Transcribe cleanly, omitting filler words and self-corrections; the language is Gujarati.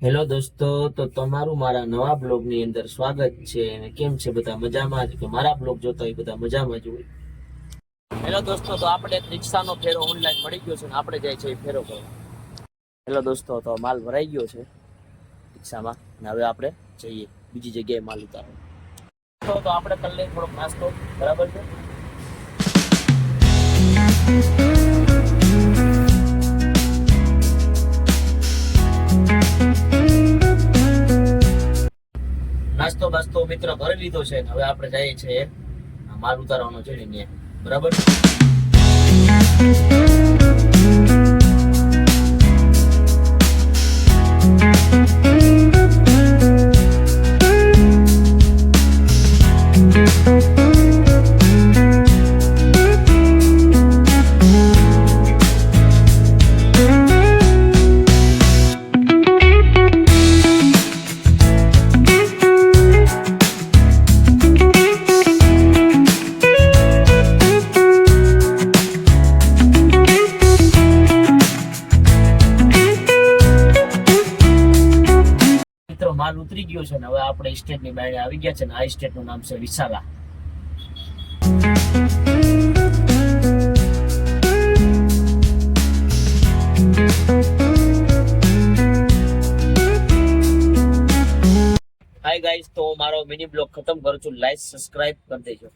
હેલો દોસ્તો, તો તમારું મારા નવા બ્લોગની અંદર સ્વાગત છે. અને કેમ છે બધા મજામાં? કે મારા બ્લોગ જોતા હોય બધા મજામાં જ હોય. હેલો દોસ્તો, તો આપણે એક રિક્ષાનો ફેરો ઓનલાઈન મળી ગયો છે ને આપણે જાય છે ફેરો કરવા. હેલો દોસ્તો, તો માલ ભરાઈ ગયો છે રિક્ષામાં અને હવે આપણે જઈએ બીજી જગ્યાએ માલ ઉતારવા. તો આપણે કરી લઈએ થોડોક નાસ્તો, બરાબર છે? નાસ્તો બાસ્તો મિત્ર કરી લીધો છે. હવે આપણે જઈએ છીએ માલ ઉતારવાનો છે ને, બરાબર. મિત્રો માલ ઉતરી ગયો છે ને હવે આપણે સ્ટેટની બાયણે આવી ગયા છે ને આ સ્ટેટનું નામ છે વિશાલા. હાય ગાઈસ, તો મારો મિની બ્લોગ ખતમ કરું છું. લાઈક સબસ્ક્રાઇબ કરી દેજો.